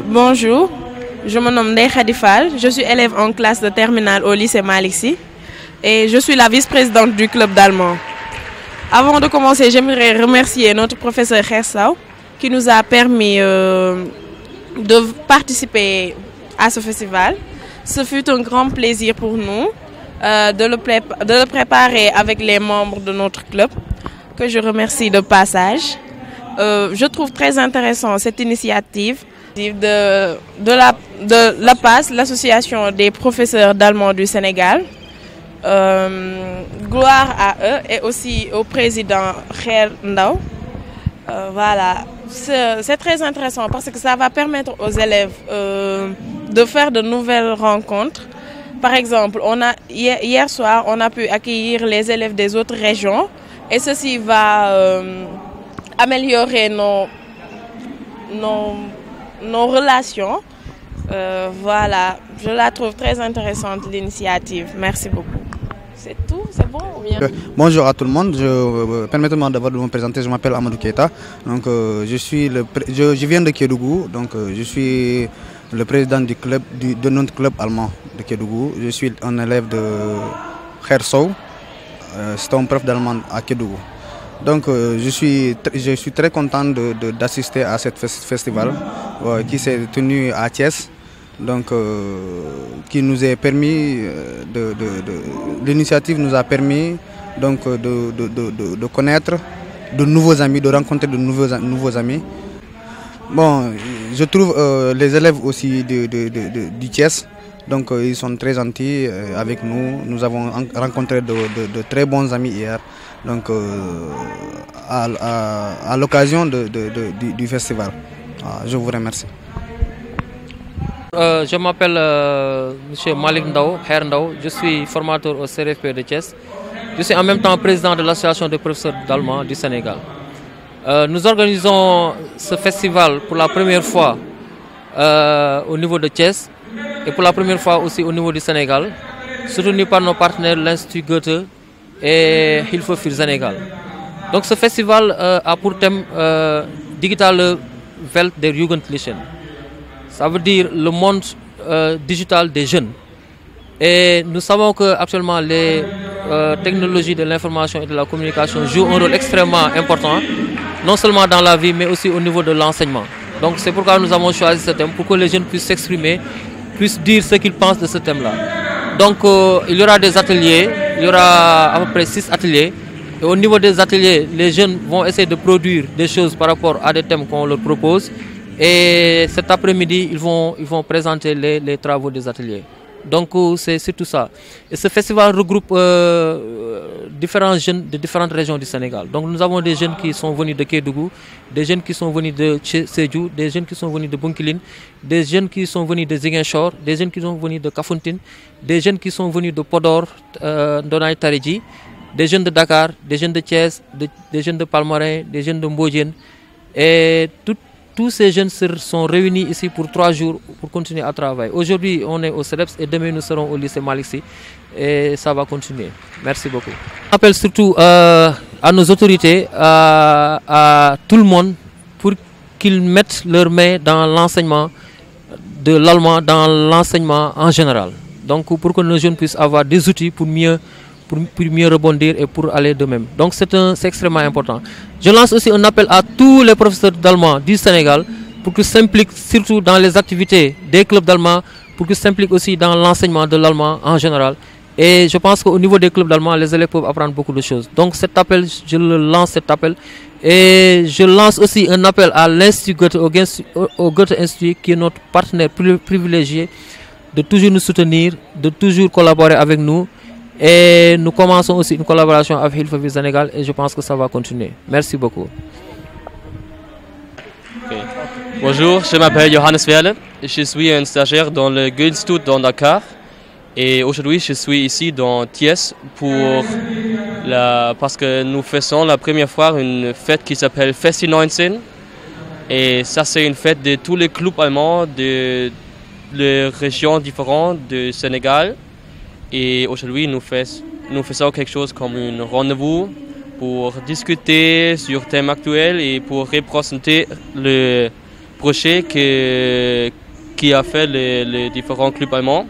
Bonjour, je me nomme Ndeye Khady Fall, je suis élève en classe de terminale au lycée Malick Sy et je suis la vice-présidente du club d'allemand. Avant de commencer, j'aimerais remercier notre professeur Kher Sow qui nous a permis de participer à ce festival. Ce fut un grand plaisir pour nous de le préparer avec les membres de notre club, que je remercie de passage. Je trouve très intéressant cette initiative de l'APAS, l'association des professeurs d'allemand du Sénégal. Gloire à eux et aussi au président Kher Ndao. Voilà, c'est très intéressant parce que ça va permettre aux élèves de faire de nouvelles rencontres. Par exemple, hier soir, on a pu accueillir les élèves des autres régions et ceci va améliorer nos relations. Voilà, je la trouve très intéressante l'initiative. Merci beaucoup. C'est tout, c'est bon ou bien? Bonjour à tout le monde, permettez-moi d'abord de me présenter, je m'appelle Amadou Keita. Donc, je viens de Kédougou, donc je suis le président du club, de notre club allemand de Kédougou. Je suis un élève de Kher Sow, c'est un prof d'allemand à Kédougou. Donc je suis très content d'assister à ce festival qui s'est tenu à Thiès. Donc, qui nous a permis, l'initiative nous a permis donc, de connaître de nouveaux amis, de rencontrer de nouveaux amis. Bon, je trouve les élèves aussi du Thiès, donc ils sont très gentils avec nous. Nous avons rencontré de très bons amis hier, donc à l'occasion du festival. Je vous remercie. Je m'appelle M. Malick Ndao, Kher Ndao, je suis formateur au CRFP de Thiès. Je suis en même temps président de l'association des professeurs d'allemand du Sénégal. Nous organisons ce festival pour la première fois au niveau de Thiès et pour la première fois aussi au niveau du Sénégal, soutenu par nos partenaires l'Institut Goethe et Hilfe für Sénégal. Donc ce festival a pour thème Digitale Welt der Jugendlichen. Ça veut dire le monde digital des jeunes. Et nous savons qu'actuellement les technologies de l'information et de la communication jouent un rôle extrêmement important, non seulement dans la vie, mais aussi au niveau de l'enseignement. Donc c'est pourquoi nous avons choisi ce thème, pour que les jeunes puissent s'exprimer, puissent dire ce qu'ils pensent de ce thème-là. Donc il y aura des ateliers, il y aura à peu près 6 ateliers. Et au niveau des ateliers, les jeunes vont essayer de produire des choses par rapport à des thèmes qu'on leur propose. Et cet après-midi, ils vont présenter les travaux des ateliers. Donc c'est tout ça. Et ce festival regroupe différents jeunes de différentes régions du Sénégal. Donc nous avons des jeunes qui sont venus de Kédougou, des jeunes qui sont venus de Sédhiou, des jeunes qui sont venus de Bounkiling, des jeunes qui sont venus de Ziguinchor, des jeunes qui sont venus de Kafountine, des jeunes qui sont venus de Podor, Ndonay Taredji, des jeunes de Dakar, des jeunes de Thiès, des jeunes de Palmarin, des jeunes de Mbodiène. Et tous ces jeunes sont réunis ici pour 3 jours pour continuer à travailler. Aujourd'hui, on est au CEDEPS et demain, nous serons au lycée Malick Sy et ça va continuer. Merci beaucoup. J'appelle surtout à nos autorités, à tout le monde, pour qu'ils mettent leurs mains dans l'enseignement de l'allemand, dans l'enseignement en général. Donc, pour que nos jeunes puissent avoir des outils pour mieux rebondir et pour aller de même. Donc c'est extrêmement important. Je lance aussi un appel à tous les professeurs d'allemand du Sénégal pour qu'ils s'impliquent surtout dans les activités des clubs d'allemand, pour qu'ils s'impliquent aussi dans l'enseignement de l'allemand en général. Et je pense qu'au niveau des clubs d'allemand, les élèves peuvent apprendre beaucoup de choses. Donc cet appel, je le lance cet appel. Et je lance aussi un appel à l'Institut Goethe, au Goethe Institut, qui est notre partenaire privilégié, de toujours nous soutenir, de toujours collaborer avec nous. Et nous commençons aussi une collaboration avec Hilfe für Sénégal et je pense que ça va continuer. Merci beaucoup. Okay. Bonjour, je m'appelle Johannes Werle. Je suis un stagiaire dans le Goethe Institut dans Dakar. Et aujourd'hui, je suis ici dans Thiès parce que nous faisons la première fois une fête qui s'appelle Festi 19. Et ça, c'est une fête de tous les clubs allemands de régions différentes du Sénégal. Et aujourd'hui, nous faisons quelque chose comme un rendez-vous pour discuter sur thèmes actuels et pour représenter projet qui a fait les différents clubs allemands.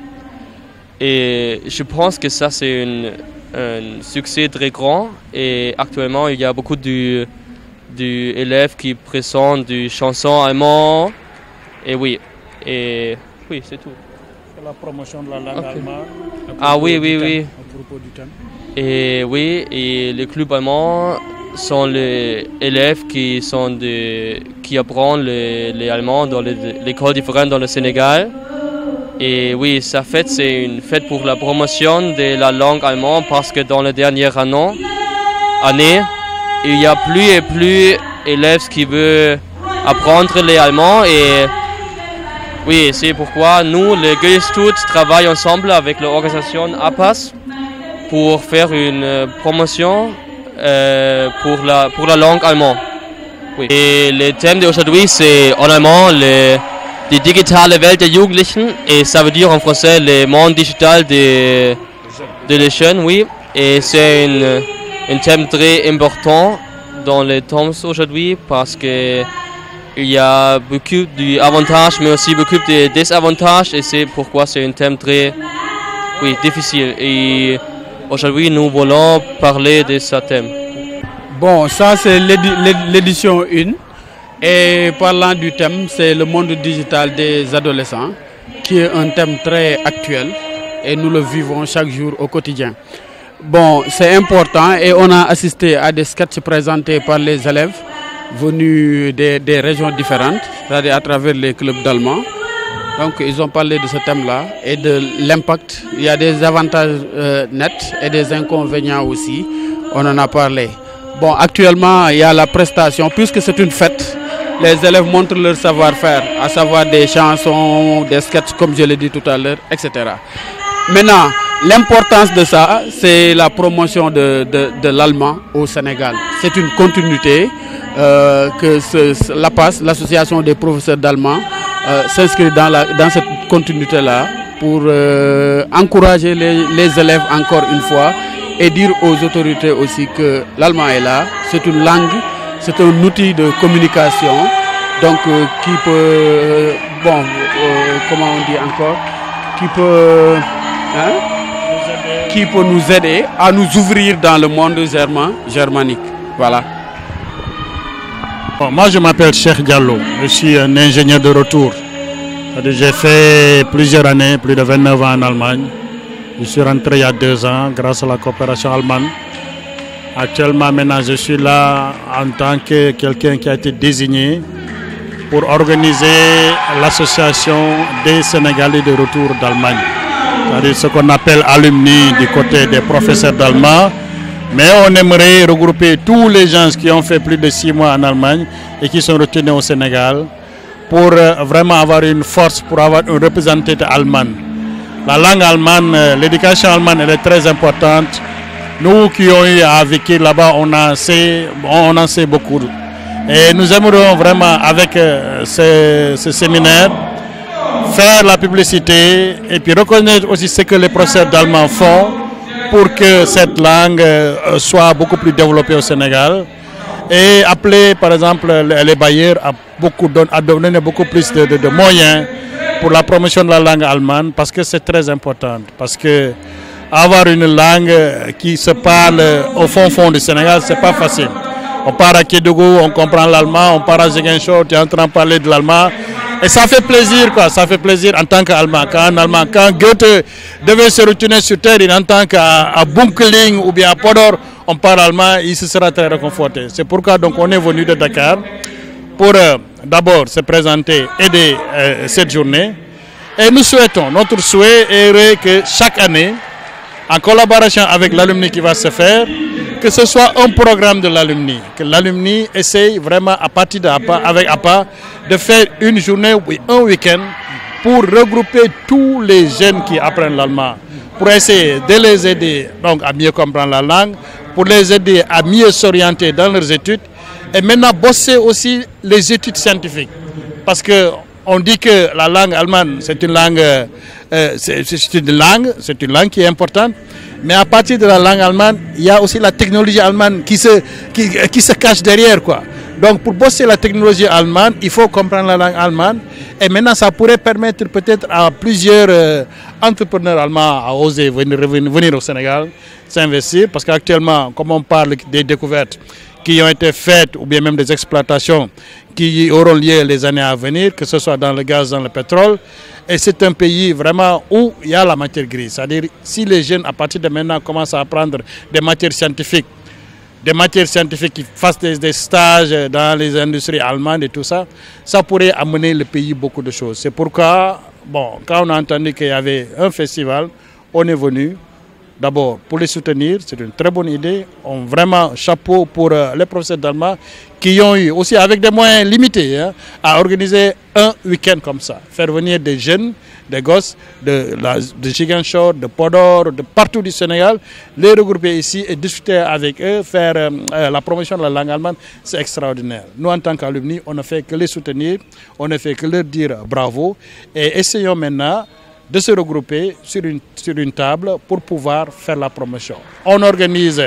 Et je pense que ça, c'est un succès très grand. Et actuellement, il y a beaucoup d'élèves qui présentent des chansons allemandes. Et oui, c'est tout. C'est la promotion de la langue allemande. Ah oui. À propos du thème. Et oui, et les clubs allemands sont les élèves qui apprennent les Allemands dans les écoles différentes dans le Sénégal. Et oui, cette fête, c'est une fête pour la promotion de la langue allemande parce que dans les dernières années, il y a plus et plus d'élèves qui veulent apprendre les Allemands. Et oui, c'est pourquoi nous, les Goethe-Institut, travaillons ensemble avec l'organisation APAS pour faire une promotion pour la langue allemande. Oui. Et le thème d'aujourd'hui, c'est en allemand die digitale Welt der Jugendlichen, et ça veut dire en français le monde digital de les jeunes, oui. Et c'est un thème très important dans les temps aujourd'hui parce que il y a beaucoup d'avantages mais aussi beaucoup de désavantages, et c'est pourquoi c'est un thème très difficile. Et aujourd'hui, nous voulons parler de ce thème. Bon, ça c'est l'édition 1. Et parlant du thème, c'est le monde digital des adolescents, qui est un thème très actuel et nous le vivons chaque jour au quotidien. Bon, c'est important et on a assisté à des sketchs présentés par les élèves venus des régions différentes, c'est-à-dire à travers les clubs d'allemand. Donc ils ont parlé de ce thème-là et de l'impact. Il y a des avantages nets et des inconvénients aussi. On en a parlé. Bon, actuellement, il y a la prestation, puisque c'est une fête. Les élèves montrent leur savoir-faire, à savoir des chansons, des sketchs, comme je l'ai dit tout à l'heure, etc. Maintenant, l'importance de ça, c'est la promotion de l'allemand au Sénégal. C'est une continuité que l'APAS, l'association des professeurs d'allemand, s'inscrit dans cette continuité-là pour encourager les élèves encore une fois et dire aux autorités aussi que l'allemand est là. C'est une langue, c'est un outil de communication, donc qui peut, comment on dit encore, qui peut nous aider à nous ouvrir dans le monde germanique. Voilà. Bon, moi je m'appelle Cheikh Diallo, je suis un ingénieur de retour. J'ai fait plusieurs années, plus de 29 ans en Allemagne. Je suis rentré il y a 2 ans grâce à la coopération allemande. Actuellement, maintenant, je suis là en tant que quelqu'un qui a été désigné pour organiser l'association des Sénégalais de retour d'Allemagne. C'est-à-dire ce qu'on appelle alumni du côté des professeurs d'allemand. Mais on aimerait regrouper tous les gens qui ont fait plus de 6 mois en Allemagne et qui sont retenus au Sénégal pour vraiment avoir une force, pour avoir une représentativité allemande. La langue allemande, l'éducation allemande, elle est très importante. Nous qui avons eu à vécu là-bas, on en sait beaucoup. Et nous aimerions vraiment, avec ce séminaire, faire la publicité et puis reconnaître aussi ce que les professeurs d'allemand font pour que cette langue soit beaucoup plus développée au Sénégal. Et appeler, par exemple, les bailleurs à donner beaucoup plus de moyens pour la promotion de la langue allemande, parce que c'est très important. Parce que avoir une langue qui se parle au fond du Sénégal, c'est pas facile. On part à Kédougou, on comprend l'allemand, on part à Ziguinchor, tu es en train de parler de l'allemand. Et ça fait plaisir, quoi. Ça fait plaisir en tant qu'Allemand. Quand Goethe devait se retourner sur terre, il entend qu'à Bunkeling ou bien à Podor, on parle allemand, il se sera très réconforté. C'est pourquoi donc on est venu de Dakar pour d'abord se présenter, aider cette journée. Et nous souhaitons, notre souhait est que chaque année, en collaboration avec l'alumni qui va se faire, que ce soit un programme de l'alumni, que l'alumni essaye vraiment à partir avec APA de faire une journée ou un week-end pour regrouper tous les jeunes qui apprennent l'allemand, pour essayer de les aider donc, à mieux comprendre la langue, pour les aider à mieux s'orienter dans leurs études et maintenant bosser aussi les études scientifiques. Parce qu'on dit que la langue allemande, c'est une langue qui est importante. Mais à partir de la langue allemande, il y a aussi la technologie allemande qui se cache derrière, quoi. Donc pour bosser la technologie allemande, il faut comprendre la langue allemande. Et maintenant, ça pourrait permettre peut-être à plusieurs entrepreneurs allemands à oser venir au Sénégal, s'investir. Parce qu'actuellement, comme on parle des découvertes qui ont été faites, ou bien même des exploitations qui auront lieu les années à venir, que ce soit dans le gaz, dans le pétrole. Et c'est un pays vraiment où il y a la matière grise. C'est-à-dire, si les jeunes, à partir de maintenant, commencent à apprendre des matières scientifiques qui fassent des stages dans les industries allemandes et tout ça, ça pourrait amener le pays beaucoup de choses. C'est pourquoi, bon, quand on a entendu qu'il y avait un festival, on est venu. D'abord, pour les soutenir, c'est une très bonne idée. On vraiment chapeau pour les professeurs d'allemand qui ont eu, aussi avec des moyens limités, à organiser un week-end comme ça. Faire venir des jeunes, des gosses de Ziguinchor, de Podor, de partout du Sénégal, les regrouper ici et discuter avec eux, faire la promotion de la langue allemande, c'est extraordinaire. Nous, en tant qu'alumni, on ne fait que les soutenir, on ne fait que leur dire bravo et essayons maintenant de se regrouper sur une table pour pouvoir faire la promotion. On organise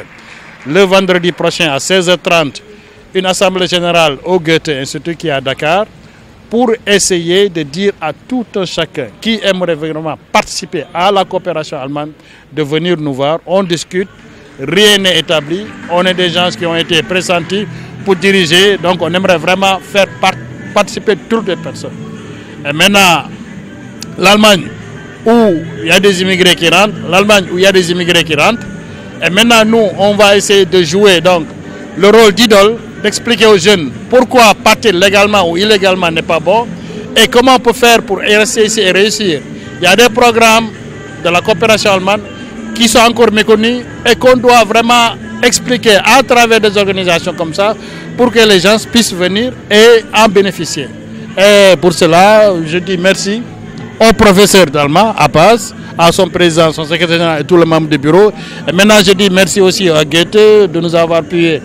le vendredi prochain à 16h30 une assemblée générale au Goethe Institut qui est à Dakar pour essayer de dire à tout un chacun qui aimerait vraiment participer à la coopération allemande de venir nous voir. On discute, rien n'est établi, on est des gens qui ont été pressentis pour diriger, donc on aimerait vraiment faire participer toutes les personnes. Et maintenant, l'Allemagne, où il y a des immigrés qui rentrent, l'Allemagne où il y a des immigrés qui rentrent. Et maintenant, nous, on va essayer de jouer donc, le rôle d'idole, d'expliquer aux jeunes pourquoi partir légalement ou illégalement n'est pas bon et comment on peut faire pour rester ici et réussir. Il y a des programmes de la coopération allemande qui sont encore méconnus et qu'on doit vraiment expliquer à travers des organisations comme ça pour que les gens puissent venir et en bénéficier. Et pour cela, je dis merci au professeur d'allemand, à Paz, à son président, son secrétaire général et tous les membres du bureau. Et maintenant, je dis merci aussi à Goethe de nous avoir pu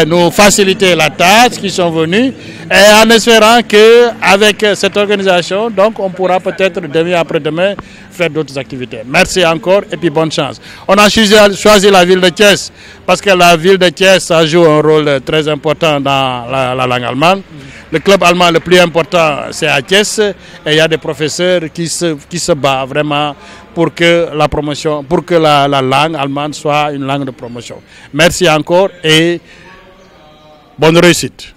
nous faciliter la tâche qui sont venus. Et en espérant qu'avec cette organisation, donc, on pourra peut-être demain après-demain faire d'autres activités. Merci encore et puis bonne chance. On a choisi la ville de Thiès parce que la ville de Thiès, ça joue un rôle très important dans la langue allemande. Le club allemand le plus important, c'est à Thiès. Et il y a des professeurs qui se battent vraiment pour que la promotion, pour que la langue allemande soit une langue de promotion. Merci encore et bonne réussite.